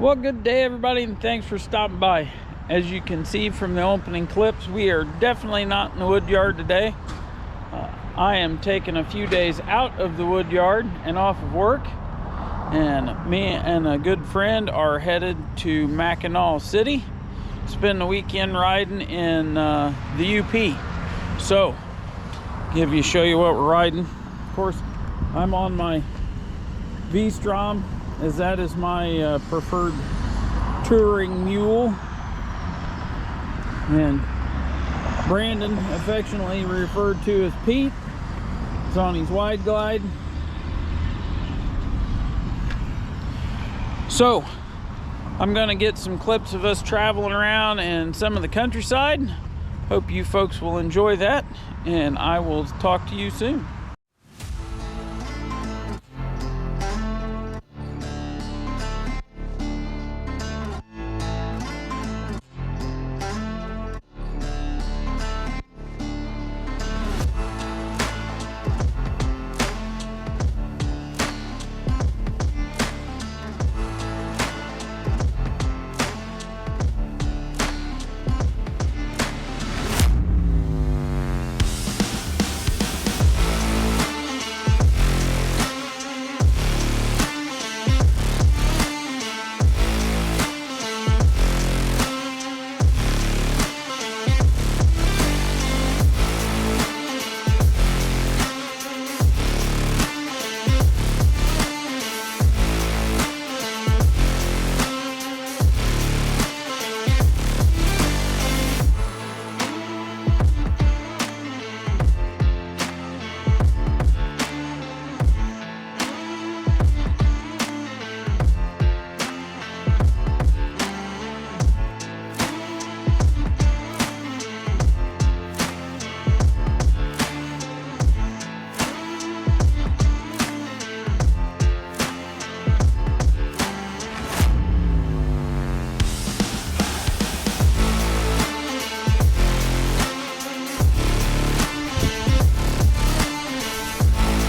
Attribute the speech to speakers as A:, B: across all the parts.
A: Well, good day everybody, and thanks for stopping by. As you can see from the opening clips, we are definitely not in the wood yard today. I am taking a few days out of the wood yard and off of work, and me and a good friend are headed to Mackinaw City, spend the weekend riding in the UP. So, show you what we're riding. Of course, I'm on my V-Strom, as that is my preferred touring mule, and Brandon, affectionately referred to as Pete, is on his wide glide. So I'm gonna get some clips of us traveling around and some of the countryside. Hope you folks will enjoy that, and I will talk to you soon.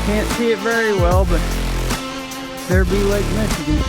A: Can't see it very well, but there be Lake Michigan.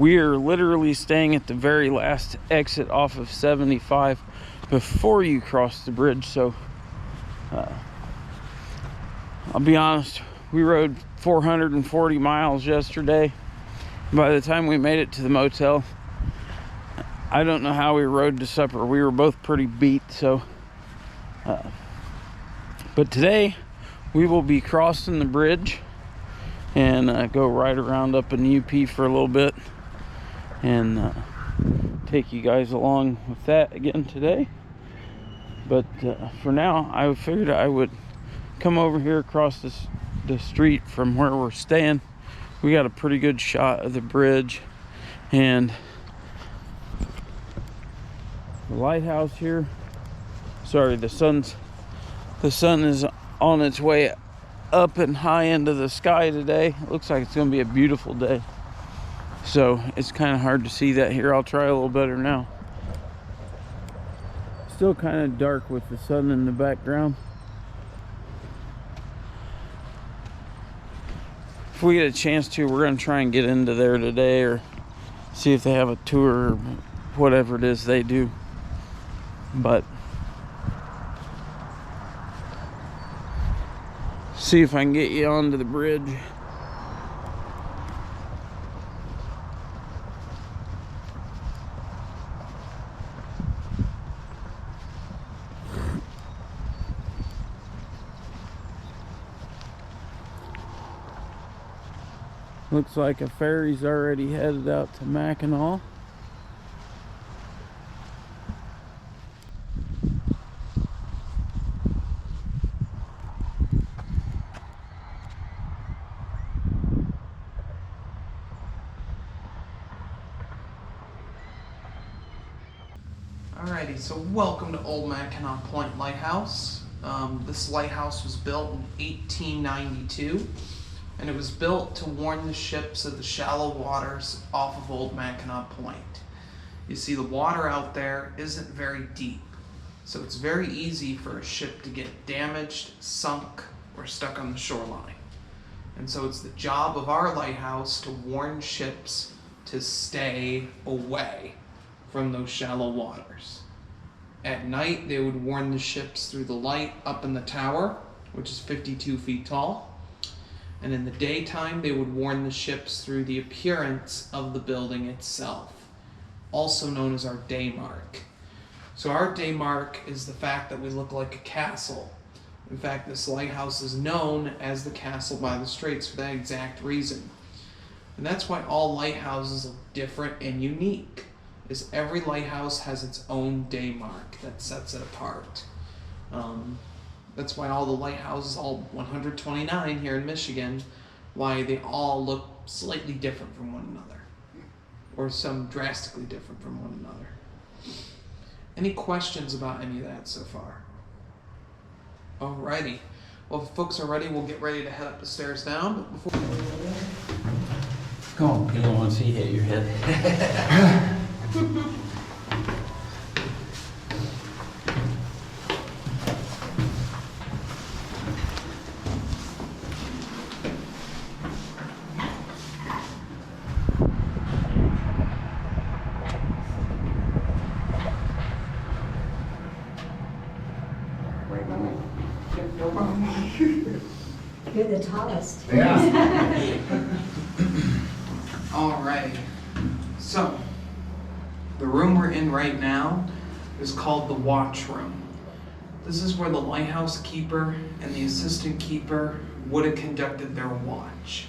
A: We are literally staying at the very last exit off of 75 before you cross the bridge. So I'll be honest, we rode 440 miles yesterday. By the time we made it to the motel, I don't know how we rode to supper. We were both pretty beat. So but today we will be crossing the bridge and go right around up in UP for a little bit and take you guys along with that again today. But for now, I figured I would come over here across the street from where we're staying. We got a pretty good shot of the bridge and the lighthouse here. Sorry, the sun is on its way up and high into the sky today. It looks like it's going to be a beautiful day. So it's kind of hard to see that here. I'll try a little better now. Still kind of dark with the sun in the background. If we get a chance to, we're going to try and get into there today or see if they have a tour or whatever it is they do. But see if I can get you onto the bridge. Looks like a ferry's already headed out to Mackinaw.
B: Alrighty, so welcome to Old Mackinaw Point Lighthouse. This lighthouse was built in 1892, and it was built to warn the ships of the shallow waters off of Old Mackinaw Point. You see, the water out there isn't very deep, so it's very easy for a ship to get damaged, sunk, or stuck on the shoreline. And so it's the job of our lighthouse to warn ships to stay away from those shallow waters. At night, they would warn the ships through the light up in the tower, which is 52 feet tall. And in the daytime, they would warn the ships through the appearance of the building itself, also known as our day mark. So our day mark is the fact that we look like a castle. In fact, this lighthouse is known as the Castle by the Straits for that exact reason. And that's why all lighthouses are different and unique, is every lighthouse has its own day mark that sets it apart. That's why all the lighthouses, all 129 here in Michigan, why they all look slightly different from one another, or some drastically different from one another. Any questions about any of that so far? Alrighty. Well, if folks are ready, we'll get ready to head up the stairs down. But before
A: Come on, you don't want to see you hit your head.
C: You're the tallest.
B: Yeah. Alright. So, the room we're in right now is called the watch room. This is where the lighthouse keeper and the assistant keeper would have conducted their watch.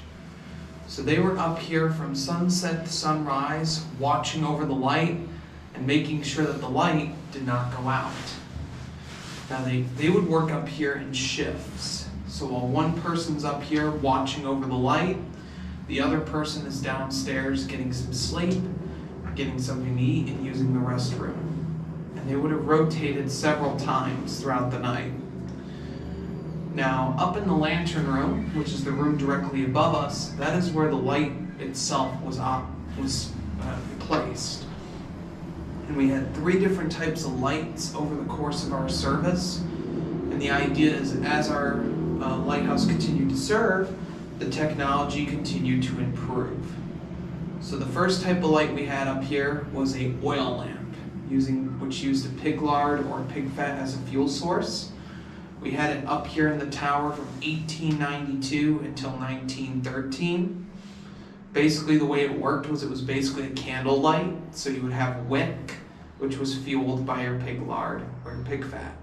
B: So they were up here from sunset to sunrise, watching over the light and making sure that the light did not go out. Now they would work up here in shifts. So while one person's up here watching over the light, the other person is downstairs getting some sleep, getting something to eat, and using the restroom. And they would have rotated several times throughout the night. Now, up in the lantern room, which is the room directly above us, that is where the light itself was placed. And we had 3 different types of lights over the course of our service. And the idea is, as our lighthouse continued to serve, the technology continued to improve. So the first type of light we had up here was a oil lamp, which used a pig lard or pig fat as a fuel source. We had it up here in the tower from 1892 until 1913. Basically the way it worked was it was basically a candle light, so you would have wick, which was fueled by your pig lard or your pig fat.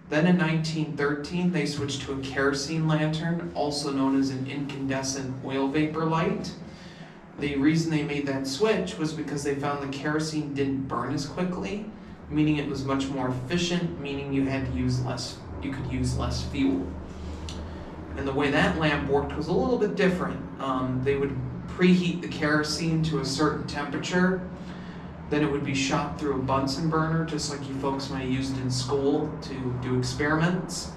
B: Then in 1913 they switched to a kerosene lantern, also known as an incandescent oil vapor light. The reason they made that switch was because they found the kerosene didn't burn as quickly, meaning it was much more efficient, meaning you could use less fuel. And the way that lamp worked was a little bit different. They would preheat the kerosene to a certain temperature, then it would be shot through a Bunsen burner, just like you folks might have used in school to do experiments.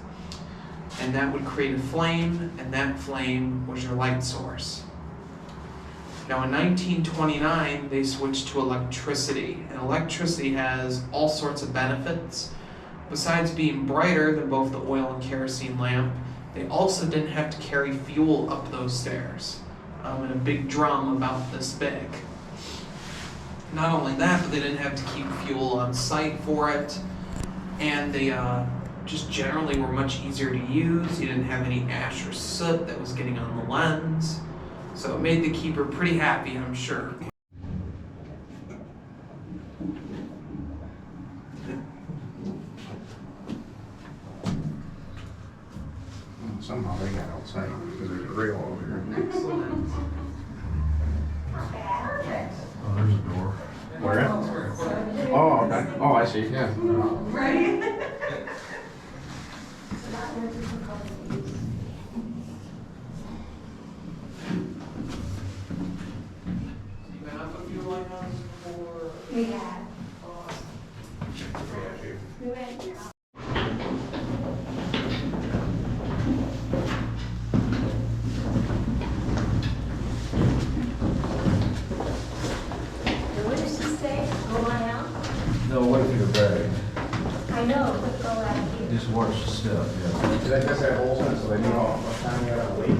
B: And that would create a flame, and that flame was your light source. Now in 1929, they switched to electricity, and electricity has all sorts of benefits. Besides being brighter than both the oil and kerosene lamp, they also didn't have to carry fuel up those stairs in a big drum about this big. Not only that, but they didn't have to keep fuel on site for it, and they just generally were much easier to use. You didn't have any ash or soot that was getting on the lens. So it made the keeper pretty happy, I'm sure.
D: Somehow they got outside because there's a rail over here.
B: Excellent.
D: Oh, there's a door. Where at? Oh, okay. Oh, I see, yeah.
C: Right?
B: You been up a few lighthouses before?
C: We have.
D: Yeah,
C: We went. What did she say? Go on out?
E: No, what if you're bad?
C: I know, but go out here.
E: Just watch the step, yeah.
D: Did I guess that whole sentence so they knew what time we gotta wait?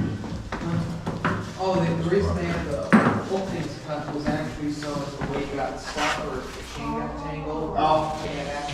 B: Oh, the reason they had the openings cut was actually so as the weight got stuck or if the chain got tangled. Oh, yeah.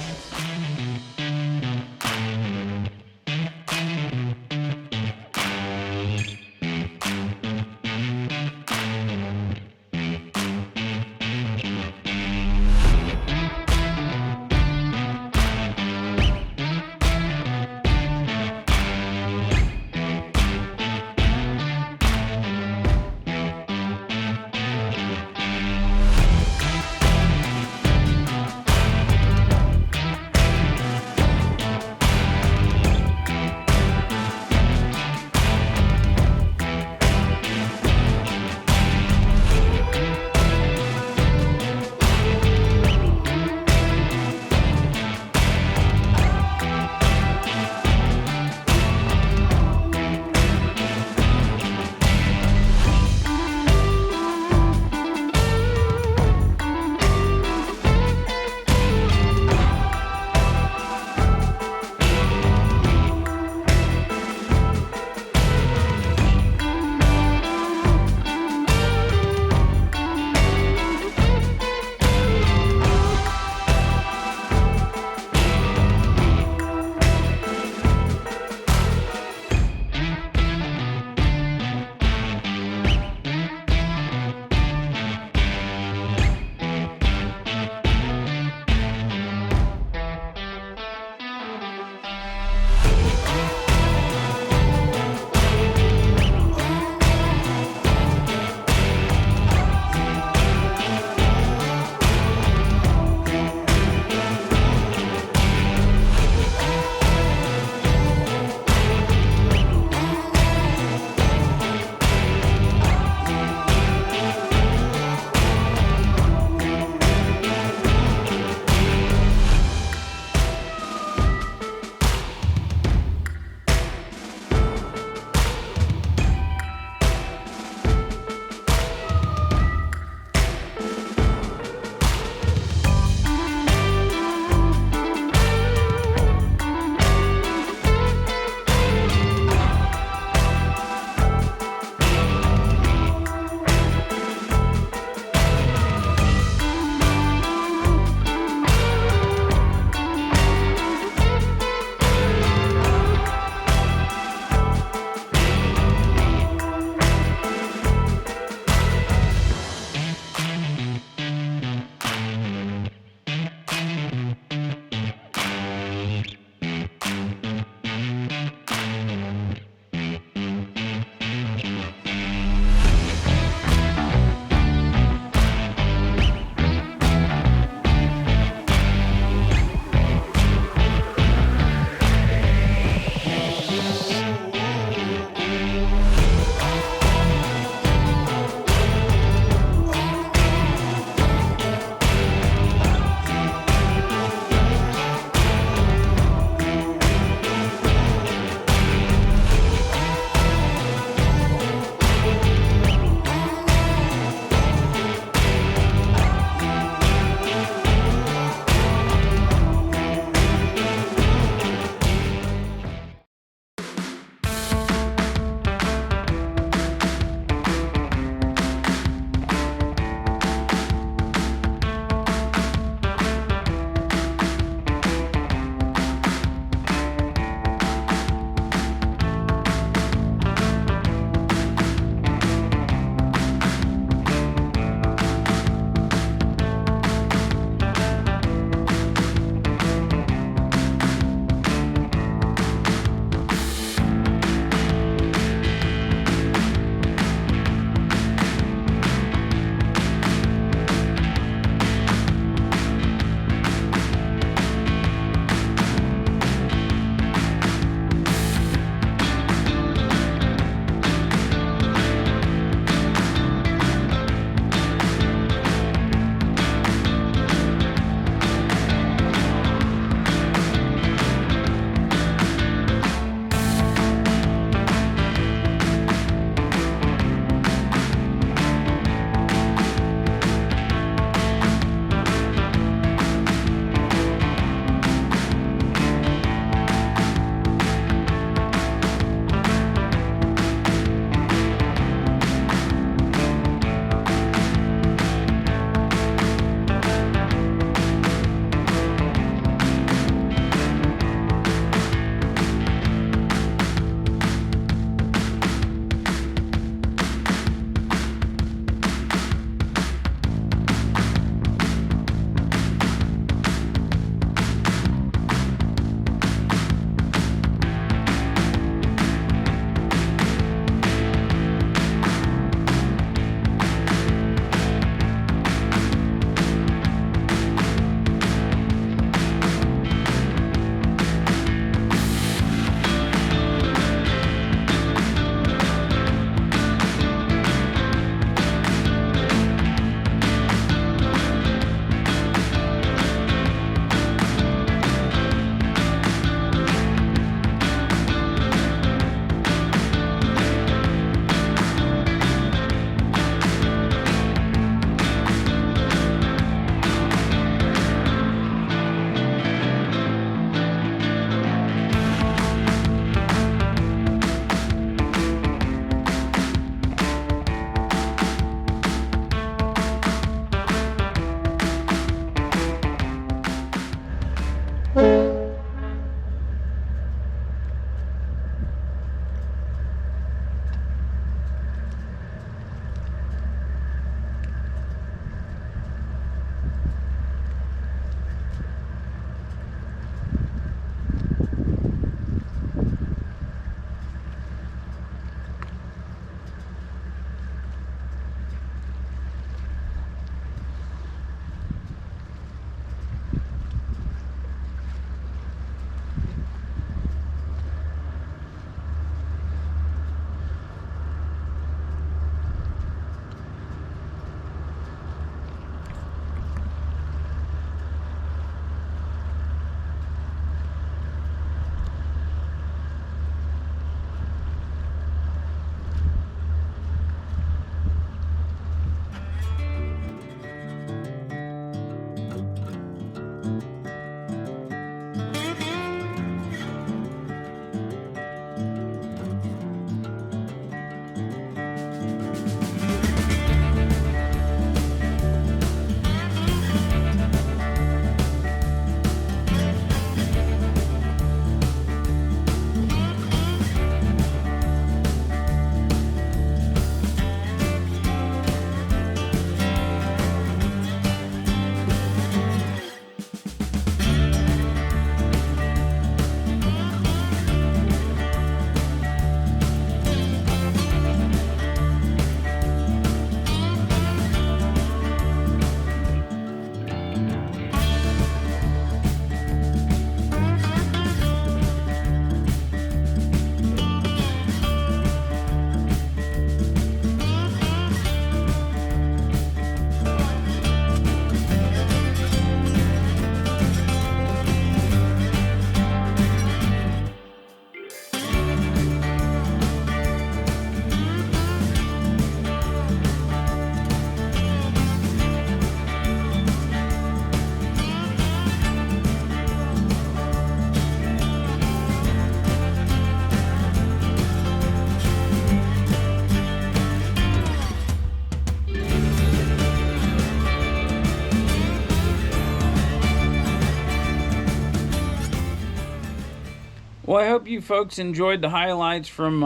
A: Well, I hope you folks enjoyed the highlights from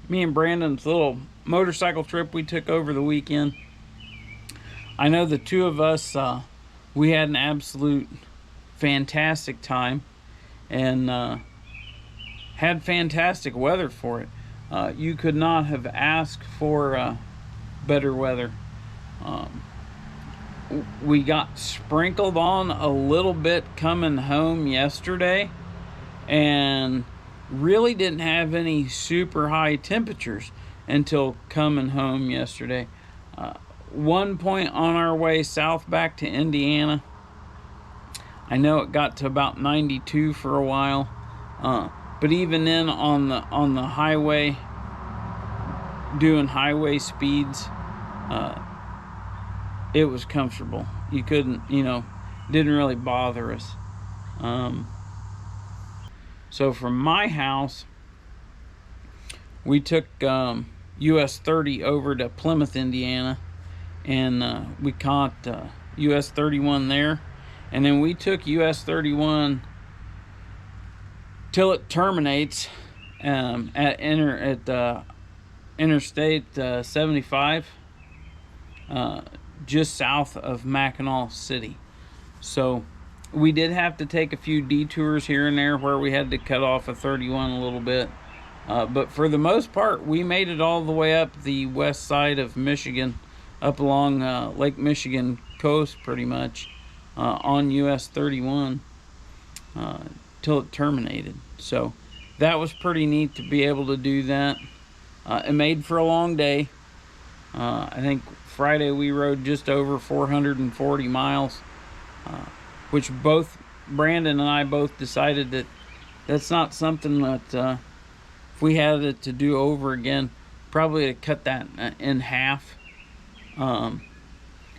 A: me and Brandon's little motorcycle trip we took over the weekend. I know the two of us, we had an absolute fantastic time, and had fantastic weather for it. You could not have asked for better weather. We got sprinkled on a little bit coming home yesterday, and really didn't have any super high temperatures until coming home yesterday. One point on our way south back to Indiana, I know it got to about 92 for a while, but even then on the highway, doing highway speeds, it was comfortable. You couldn't, didn't really bother us. So from my house, we took US 30 over to Plymouth, Indiana, and we caught US 31 there, and then we took US 31 till it terminates at Interstate 75, just south of Mackinaw City. So we did have to take a few detours here and there where we had to cut off a 31 a little bit. But for the most part, we made it all the way up the west side of Michigan, up along Lake Michigan coast pretty much, on US 31 till it terminated. So that was pretty neat to be able to do that. It made for a long day. I think Friday we rode just over 440 miles. Which both Brandon and I both decided that that's not something that if we had it to do over again, probably to cut that in half,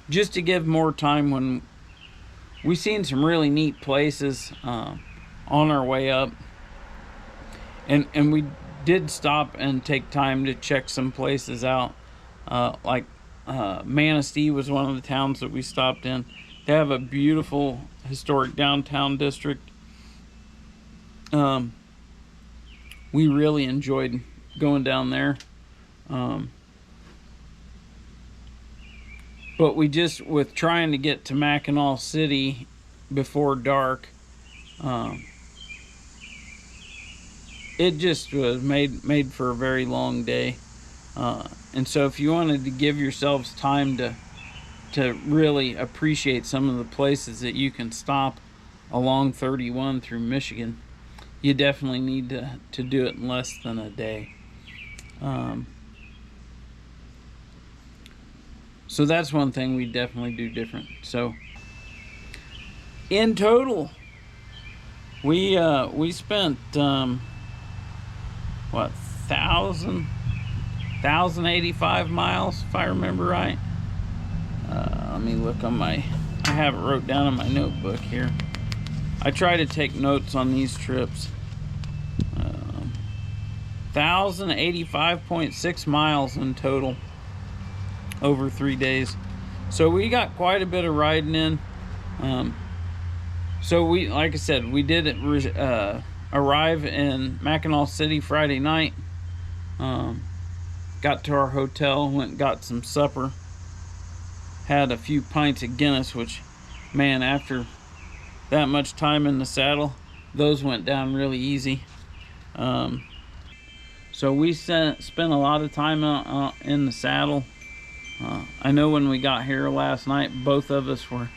A: just to give more time. When we seen some really neat places on our way up, and we did stop and take time to check some places out, like Manistee was one of the towns that we stopped in. They have a beautiful historic downtown district. We really enjoyed going down there. But we just, with trying to get to Mackinaw City before dark, it just was made for a very long day. And so if you wanted to give yourselves time to really appreciate some of the places that you can stop along 31 through Michigan, you definitely need to do it in less than a day. So that's one thing we definitely do different. So in total, we spent 1,085 miles, if I remember right. Let me look on I have it wrote down in my notebook here. I try to take notes on these trips. 1,085.6 miles in total over 3 days. So we got quite a bit of riding in. So we, like I said, we did arrive in Mackinaw City Friday night. Got to our hotel, went and got some supper. Had a few pints of Guinness, which, man, after that much time in the saddle, those went down really easy. So we spent a lot of time in the saddle. I know when we got here last night, both of us were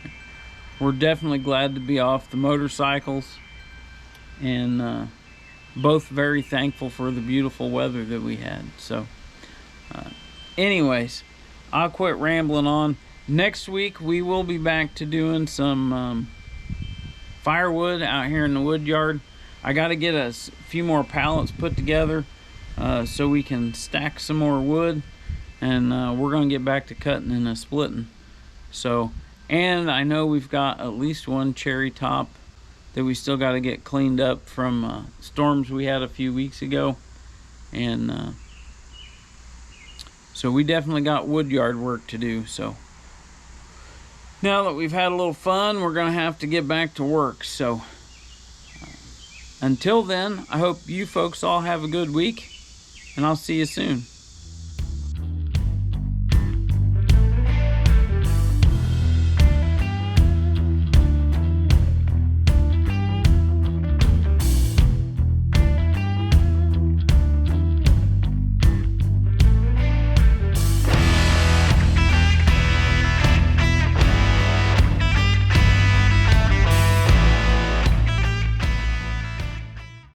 A: definitely glad to be off the motorcycles, and both very thankful for the beautiful weather that we had. So anyways, I'll quit rambling on. Next week we will be back to doing some firewood out here in the wood yard. I got to get a few more pallets put together so we can stack some more wood, and we're going to get back to cutting and splitting. So, and I know we've got at least one cherry top that we still got to get cleaned up from storms we had a few weeks ago, and so we definitely got wood yard work to do. So now that we've had a little fun, we're gonna have to get back to work. So Until then, I hope you folks all have a good week, and I'll see you soon.